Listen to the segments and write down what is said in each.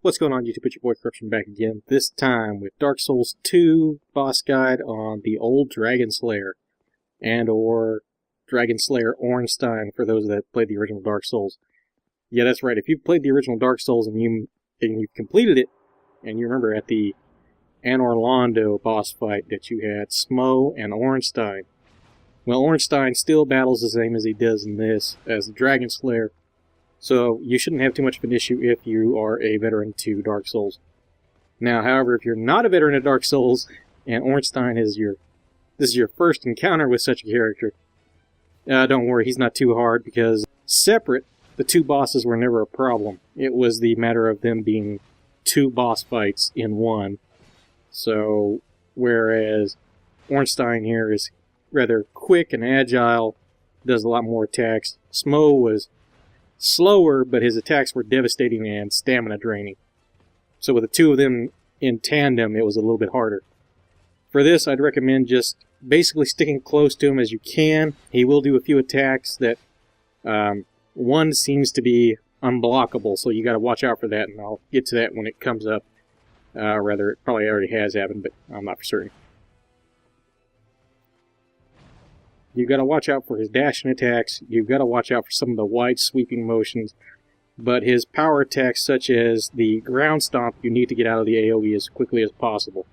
What's going on, YouTube? It's your boy Corruption back again, this time with Dark Souls 2 boss guide on the Old Dragonslayer, or Dragonslayer Ornstein for those that played the original Dark Souls. Yeah, that's right. If you've played the original Dark Souls and you've completed it, and you remember at the Anor Londo boss fight that you had Smo and Ornstein. Well, Ornstein still battles the same as he does in this as the Dragonslayer. So you shouldn't have too much of an issue if you are a veteran to Dark Souls. Now, however, if you're not a veteran of Dark Souls and Ornstein is this is your first encounter with such a character, don't worry, he's not too hard because separate, the two bosses were never a problem. It was the matter of them being two boss fights in one. So, whereas Ornstein here is rather quick and agile, does a lot more attacks. Smo was slower, but his attacks were devastating and stamina draining. So with the two of them in tandem, it was a little bit harder. For this, I'd recommend just basically sticking close to him as you can. He will do a few attacks that one seems to be unblockable, so you got to watch out for that, and I'll get to that when it comes up. Rather, it probably already has happened, but I'm not for certain. You've got to watch out for his dashing attacks. You've got to watch out for some of the wide sweeping motions. But his power attacks, such as the ground stomp, you need to get out of the AoE as quickly as possible.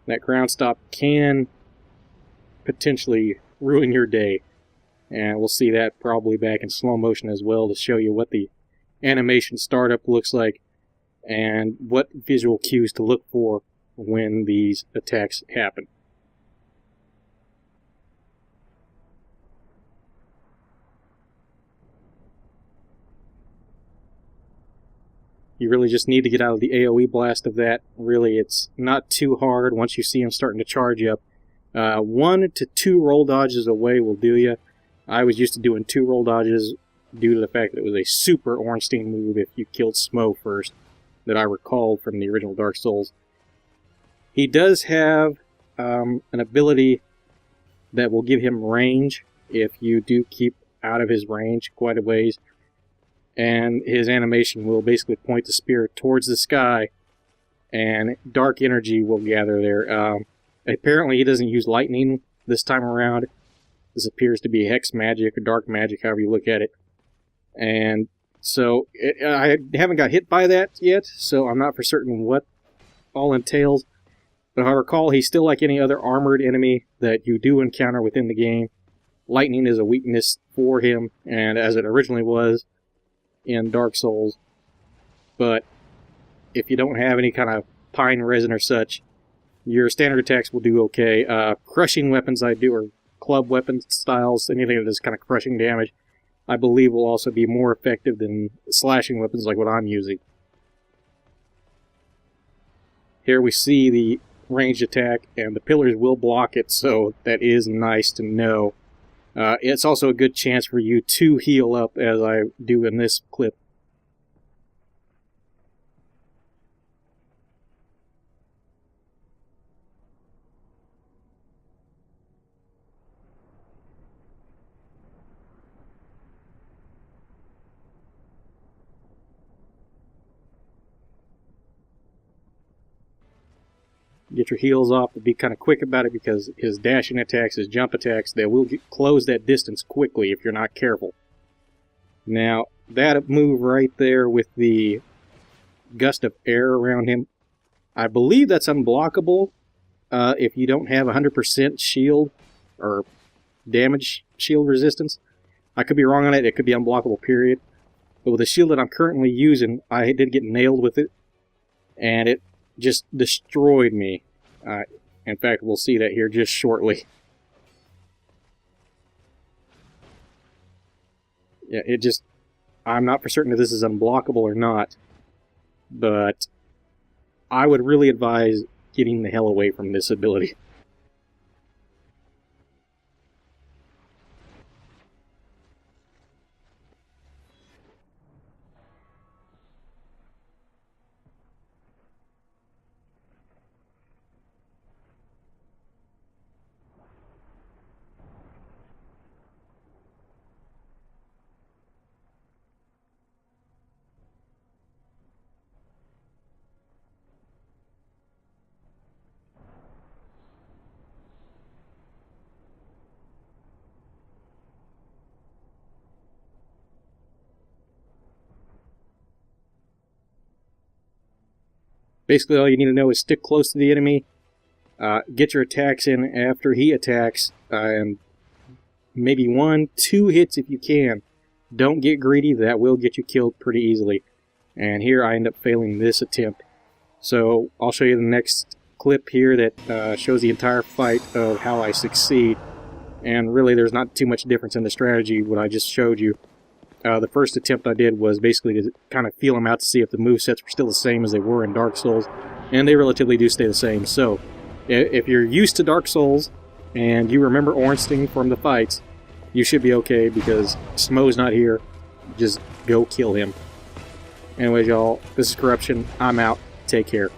That ground stomp can potentially ruin your day. And we'll see that probably back in slow motion as well to show you what the animation startup looks like and what visual cues to look for when these attacks happen. You really just need to get out of the AoE blast of that. Really, it's not too hard once you see him starting to charge you up. 1 to 2 roll dodges away will do you. I was used to doing 2 roll dodges due to the fact that it was a super Ornstein move if you killed Smo first, that I recalled from the original Dark Souls. He does have an ability that will give him range if you do keep out of his range quite a ways. And his animation will basically point the spear towards the sky, and dark energy will gather there. Apparently he doesn't use lightning this time around. This appears to be hex magic or dark magic, however you look at it. And so I haven't got hit by that yet, so I'm not for certain what all entails. But if I recall, he's still like any other armored enemy that you do encounter within the game. Lightning is a weakness for him, and as it originally was in Dark Souls. But if you don't have any kind of pine resin or such, your standard attacks will do okay. Crushing weapons or club weapon styles, anything that does kind of crushing damage, I believe will also be more effective than slashing weapons like what I'm using. Here we see the ranged attack, and the pillars will block it, so that is nice to know. It's also a good chance for you to heal up, as I do in this clip. Get your heals off, but be kind of quick about it because his dashing attacks, his jump attacks, they will close that distance quickly if you're not careful. Now, that move right there with the gust of air around him, I believe that's unblockable if you don't have 100% shield or damage shield resistance. I could be wrong on it, it could be unblockable, period. But with the shield that I'm currently using, I did get nailed with it, and it just destroyed me. In fact, we'll see that here just shortly. Yeah, I'm not for certain if this is unblockable or not, but I would really advise getting the hell away from this ability. Basically, all you need to know is stick close to the enemy, get your attacks in after he attacks, and maybe 1-2 hits if you can. Don't get greedy, that will get you killed pretty easily. And here I end up failing this attempt. So I'll show you the next clip here that shows the entire fight of how I succeed. And really there's not too much difference in the strategy what I just showed you. The first attempt I did was basically to kind of feel them out to see if the movesets were still the same as they were in Dark Souls. And they relatively do stay the same. So if you're used to Dark Souls and you remember Ornstein from the fights, you should be okay because Smo's not here. Just go kill him. Anyways, y'all, this is Corruption. I'm out. Take care.